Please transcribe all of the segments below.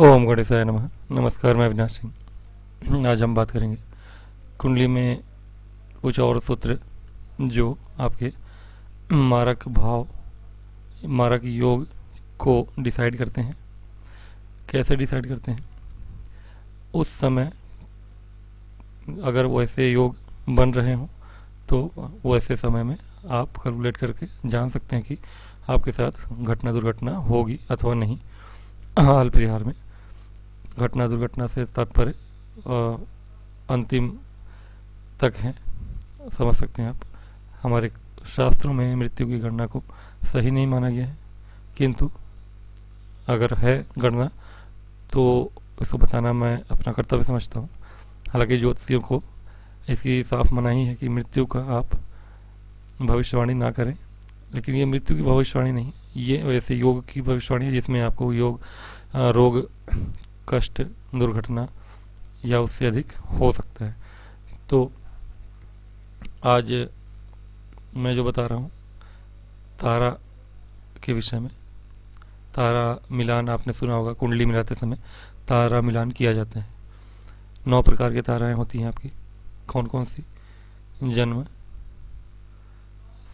ओम गणेशाय नमः। नमस्कार, मैं अविनाश सिंह। आज हम बात करेंगे कुंडली में कुछ और सूत्र जो आपके मारक भाव, मारक योग को डिसाइड करते हैं। कैसे डिसाइड करते हैं? उस समय अगर वैसे योग बन रहे हों तो वैसे समय में आप कैलकुलेट करके जान सकते हैं कि आपके साथ घटना दुर्घटना होगी अथवा नहीं। हाल फिलहाल में घटना दुर्घटना से तात्पर्य अंतिम तक है, समझ सकते हैं आप। हमारे शास्त्रों में मृत्यु की गणना को सही नहीं माना गया है, किंतु अगर है गणना तो इसको बताना मैं अपना कर्तव्य समझता हूँ। हालांकि ज्योतिषियों को इसकी साफ मनाही है कि मृत्यु का आप भविष्यवाणी ना करें, लेकिन ये मृत्यु की भविष्यवाणी नहीं, ये वैसे योग की भविष्यवाणी है जिसमें आपको योग, रोग, कष्ट, दुर्घटना या उससे अधिक हो सकता है। तो आज मैं जो बता रहा हूँ तारा के विषय में। तारा मिलान आपने सुना होगा, कुंडली मिलाते समय तारा मिलान किया जाता है। 9 प्रकार की ताराएं होती हैं आपकी। कौन कौन सी? जन्म,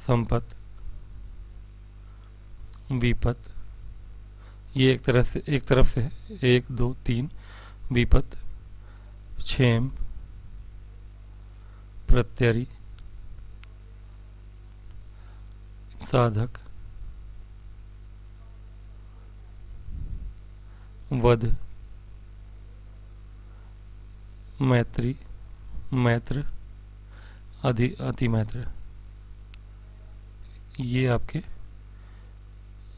संपत, विपत, ये एक तरफ से है, 1 2 3। विपत, क्षेम, प्रत्यरि, साधक, वध, मैत्री, मैत्र, अति मैत्र। ये आपके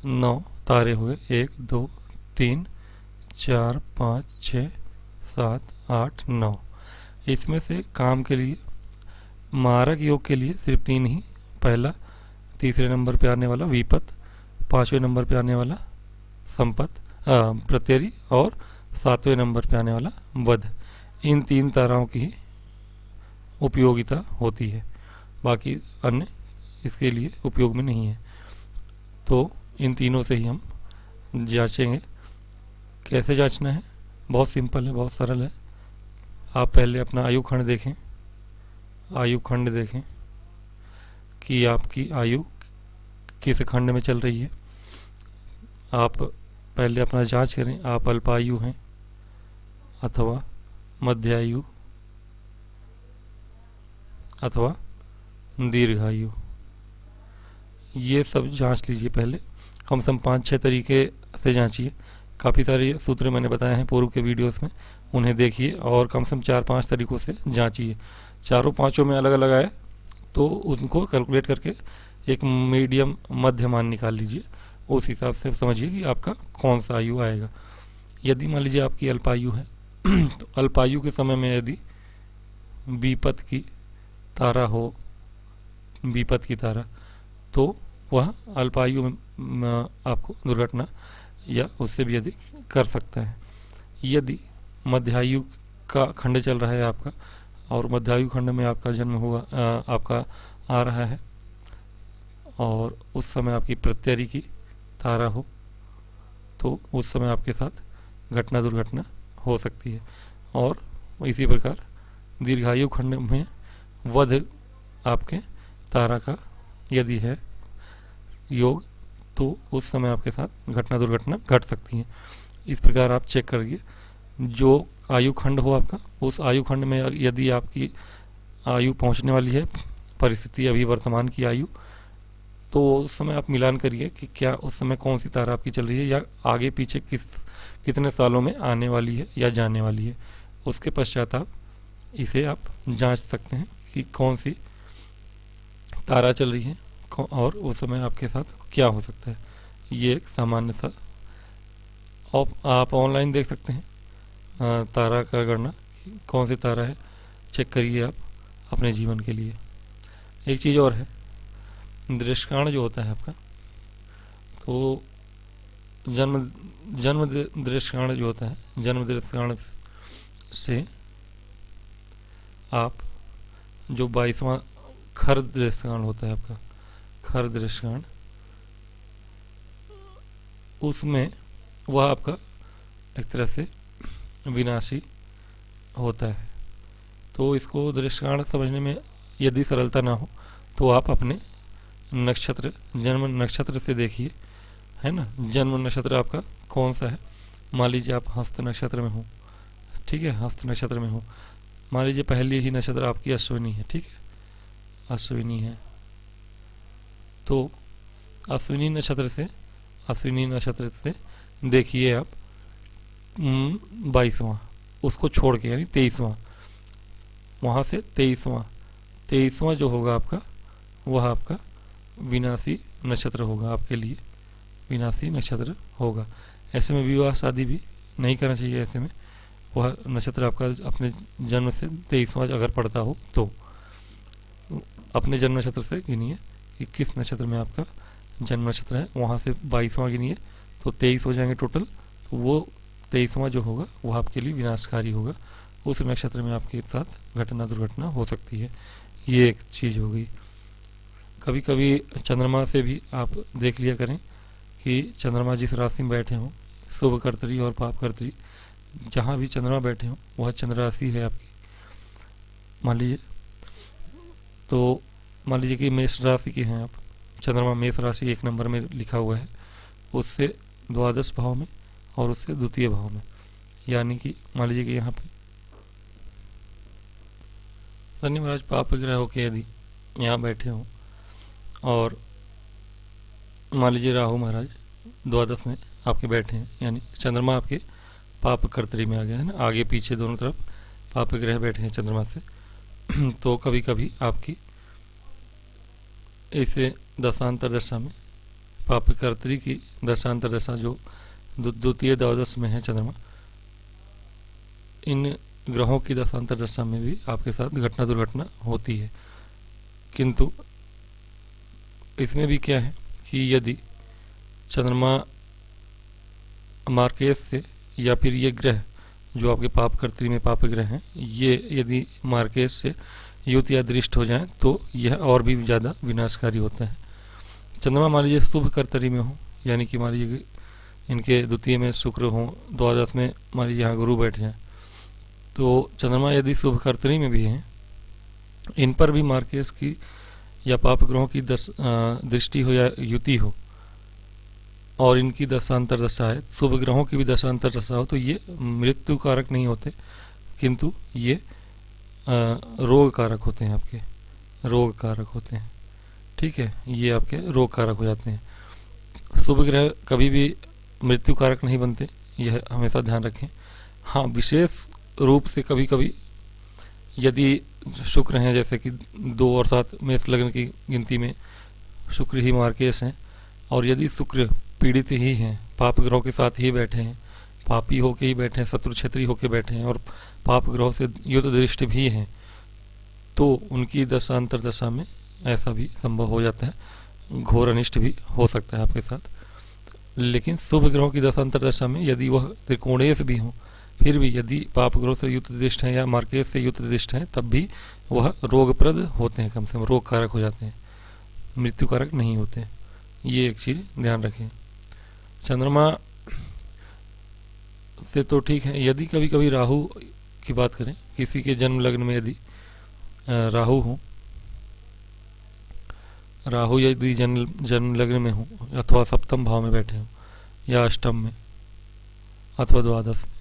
9 तारे हुए। 1 2 3 4 5 6 7 8 9। इसमें से काम के लिए, मारक योग के लिए सिर्फ 3 ही। पहला, तीसरे नंबर पे आने वाला विपत, 5वें नंबर पे आने वाला संपत, प्रत्यरि, और 7वें नंबर पे आने वाला वध। इन 3 ताराओं की ही उपयोगिता होती है, बाकी अन्य इसके लिए उपयोग में नहीं है। तो इन तीनों से ही हम जांचेंगे। कैसे जांचना है? बहुत सिंपल है, बहुत सरल है। आप पहले अपना आयु खंड देखें। आयु खंड देखें कि आपकी आयु किस खंड में चल रही है। आप पहले अपना जांच करें, आप अल्पायु हैं अथवा मध्यायु अथवा दीर्घायु। ये सब जांच लीजिए पहले। कम से कम 5-6 तरीके से जांचिए। काफ़ी सारे सूत्र मैंने बताए हैं पूर्व के वीडियोस में, उन्हें देखिए और कम से कम 4-5 तरीकों से जांचिए। चारों पांचों में अलग अलग आए तो उनको कैलकुलेट करके एक मीडियम मध्य मान निकाल लीजिए। उस हिसाब से समझिए कि आपका कौन सा आयु आएगा। यदि मान लीजिए आपकी अल्पायु है तो अल्पायु के समय में यदि विपत की तारा हो, विपत की तारा, तो वह अल्पायु में आपको दुर्घटना या उससे भी अधिक कर सकता है। यदि मध्यायु का खंड चल रहा है आपका और मध्यायु खंड में आपका जन्म हुआ, आपका आ रहा है, और उस समय आपकी प्रत्यरि की तारा हो, तो उस समय आपके साथ घटना दुर्घटना हो सकती है। और इसी प्रकार दीर्घायु खंड में वध आपके तारा का यदि है योग, तो उस समय आपके साथ घटना दुर्घटना घट सकती है। इस प्रकार आप चेक करिए। जो आयु खंड हो आपका, उस आयु खंड में यदि आपकी आयु पहुंचने वाली है, परिस्थिति अभी वर्तमान की आयु, तो उस समय आप मिलान करिए कि क्या उस समय कौन सी तारा आपकी चल रही है या आगे पीछे कितने सालों में आने वाली है या जाने वाली है। उसके पश्चात आप इसे आप जांच सकते हैं कि कौन सी तारा चल रही है और उस समय आपके साथ क्या हो सकता है। ये एक सामान्य सा आप ऑनलाइन देख सकते हैं। तारा का गणना कौन सी तारा है, चेक करिए आप अपने जीवन के लिए। एक चीज़ और है, दृष्काण जो होता है आपका, तो जन्म जन्म दृष्काण जो होता है, जन्म दृष्काण से आप जो 22वां खर दृष्काण होता है आपका, खर दृष्काण, उसमें वह आपका एक तरह से विनाशी होता है। तो इसको दृष्टिकारण समझने में यदि सरलता ना हो तो आप अपने नक्षत्र, जन्म नक्षत्र से देखिए, है ना। जन्म नक्षत्र आपका कौन सा है। मान लीजिए आप हस्त नक्षत्र में हो, ठीक है, हस्त नक्षत्र में हो। मान लीजिए पहली ही नक्षत्र आपकी अश्विनी है, ठीक है, अश्विनी है। तो अश्विनी नक्षत्र से देखिए आप 22वां, उसको छोड़ के यानी 23वां, वहाँ से 23वां जो होगा आपका, वह आपका विनाशी नक्षत्र होगा, आपके लिए विनाशी नक्षत्र होगा। ऐसे में विवाह शादी भी नहीं करना चाहिए। ऐसे में वह नक्षत्र आपका अपने जन्म से 23वां अगर पड़ता हो तो अपने जन्म नक्षत्र से गिनिए कि किस नक्षत्र में आपका जन्म नक्षत्र है, वहाँ से 22वां गिनिए तो 23 हो जाएंगे टोटल। तो वो 23वां जो होगा वह आपके लिए विनाशकारी होगा। उस नक्षत्र में आपके साथ घटना दुर्घटना हो सकती है। ये एक चीज़ हो गई। कभी कभी चंद्रमा से भी आप देख लिया करें कि चंद्रमा जिस राशि में बैठे हों, शुभ कर्तरी और पाप कर्तरी, जहाँ भी चंद्रमा बैठे हों वह चंद्र राशि है आपकी। मान लीजिए कि मेष राशि के हैं आप, चंद्रमा मेष राशि 1 नंबर में लिखा हुआ है, उससे द्वादश भाव में और उससे द्वितीय भाव में, यानी कि मान लीजिए कि यहाँ पे शनि महाराज पाप ग्रह होके यदि यहाँ बैठे हों और मान लीजिए राहु महाराज द्वादश में आपके बैठे हैं, यानी चंद्रमा आपके पाप कर्तरी में आ गया है ना, आगे पीछे दोनों तरफ पाप ग्रह बैठे हैं चंद्रमा से। तो कभी कभी आपकी इसे दशांतर दशा में, पाप कर्तरी की दशांतर दशा जो द्वितीय द्वादश में है चंद्रमा, इन ग्रहों की दशांतर दशा में भी आपके साथ घटना दुर्घटना होती है। किंतु इसमें भी क्या है कि यदि चंद्रमा मार्केश से या फिर ये ग्रह जो आपके पाप कर्तरी में पाप ग्रह हैं, ये यदि मार्केश से युत या दृष्ट हो जाएं तो यह और भी ज़्यादा विनाशकारी होता है। चंद्रमा मान लीजिए शुभ कर्तरी में हो, यानी कि मान लीजिए इनके द्वितीय में शुक्र हो, द्वादश में मान लीजिए यहाँ गुरु बैठे हैं, तो चंद्रमा यदि शुभ कर्तरी में भी हैं, इन पर भी मार्केश की या पाप ग्रहों की दृष्टि हो या युति हो और इनकी दशांतर दशा है, शुभ ग्रहों की भी दशांतर दशा हो, तो ये मृत्यु कारक नहीं होते, किंतु ये रोग कारक होते हैं, आपके रोग कारक होते हैं। ठीक है, ये आपके रोग कारक हो जाते हैं। शुभ ग्रह कभी भी मृत्यु कारक नहीं बनते, यह हमेशा ध्यान रखें। हाँ, विशेष रूप से कभी कभी यदि शुक्र हैं, जैसे कि 2 और 7 मेष लग्न की गिनती में शुक्र ही मार्केश हैं, और यदि शुक्र पीड़ित ही हैं, पाप ग्रहों के साथ ही बैठे हैं, पापी होके ही बैठे हैं, शत्रु क्षेत्री होके बैठे हैं और पाप ग्रहों से युत दृष्ट भी हैं, तो उनकी दशांतर दशा में ऐसा भी संभव हो जाता है, घोर अनिष्ट भी हो सकता है आपके साथ। लेकिन शुभ ग्रहों की दशांतर दशा में यदि वह त्रिकोणेश भी हों, फिर भी यदि पाप ग्रहों से युत दृष्ट हैं या मार्केश से युत दृष्ट हैं, तब भी वह रोगप्रद होते हैं, कम से कम रोग कारक हो जाते हैं, मृत्यु कारक नहीं होते। ये एक चीज़ ध्यान रखें। चंद्रमा से तो ठीक है, यदि कभी कभी राहु की बात करें, किसी के जन्म लग्न में यदि राहु हो, राहु यदि जन्म लग्न में हो अथवा सप्तम भाव में बैठे हो या अष्टम में अथवा द्वादश में,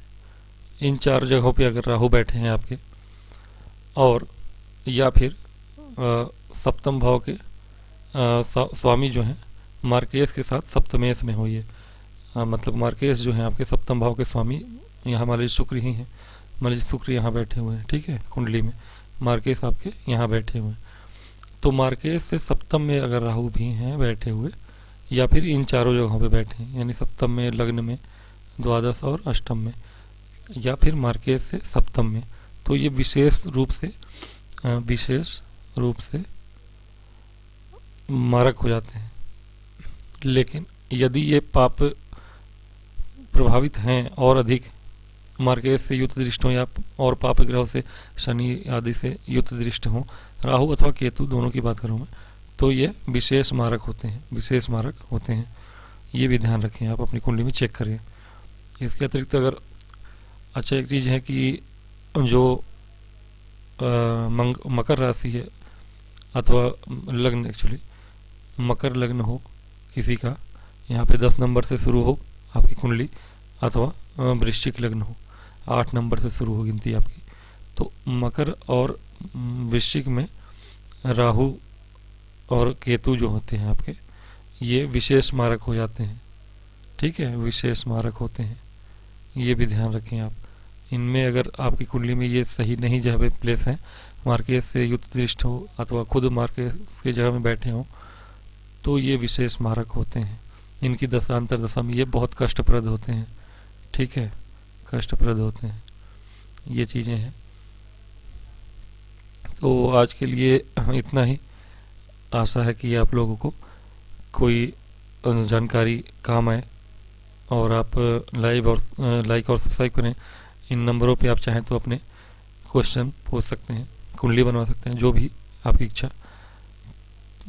इन 4 जगहों पे अगर राहु बैठे हैं आपके, और या फिर सप्तम भाव के स्वामी जो हैं मार्केश के साथ सप्तमेश में हो, ये मतलब मार्केश जो हैं आपके सप्तम भाव के स्वामी यहाँ मान लीजिए शुक्र ही हैं, मान लीजिए शुक्र यहाँ बैठे हुए हैं, ठीक है, कुंडली में मार्केश आपके यहाँ बैठे हुए हैं, तो मार्केश से सप्तम में अगर राहु भी हैं बैठे हुए, या फिर इन 4 जगहों पे बैठे हैं, यानी सप्तम में, लग्न में, द्वादश और अष्टम में, या फिर मार्केश से सप्तम में, तो ये विशेष रूप से मारक हो जाते हैं। लेकिन यदि ये पाप प्रभावित हैं और अधिक मार्केश से युत दृष्ट हों या और पाप ग्रह से शनि आदि से युत दृष्ट हों, राहु अथवा केतु दोनों की बात करूँ मैं, तो ये विशेष मारक होते हैं, ये भी ध्यान रखें, आप अपनी कुंडली में चेक करें। इसके अतिरिक्त अगर अच्छा, एक चीज़ है कि जो मकर राशि है अथवा लग्न, एक्चुअली मकर लग्न हो किसी का, यहाँ पे 10 नंबर से शुरू हो आपकी कुंडली, अथवा वृश्चिक लग्न हो 8 नंबर से शुरू हो गिनती आपकी, तो मकर और वृश्चिक में राहु और केतु जो होते हैं आपके, ये विशेष मारक हो जाते हैं। ठीक है, विशेष मारक होते हैं, ये भी ध्यान रखें आप। इनमें अगर आपकी कुंडली में ये सही नहीं जगह पे प्लेस है, मार्केट से युक्त दृष्ट हो अथवा खुद मार्केट की जगह में बैठे हों, तो ये विशेष मारक होते हैं। इनकी दशांतर दशा में ये बहुत कष्टप्रद होते हैं। ठीक है, कष्टप्रद होते हैं, ये चीज़ें हैं। तो आज के लिए इतना ही। आशा है कि आप लोगों को कोई जानकारी काम आए, और आप लाइक और सब्सक्राइब करें। इन नंबरों पे आप चाहें तो अपने क्वेश्चन पूछ सकते हैं, कुंडली बनवा सकते हैं, जो भी आपकी इच्छा।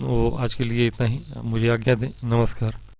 वो आज के लिए इतना ही, मुझे आज्ञा दें। नमस्कार।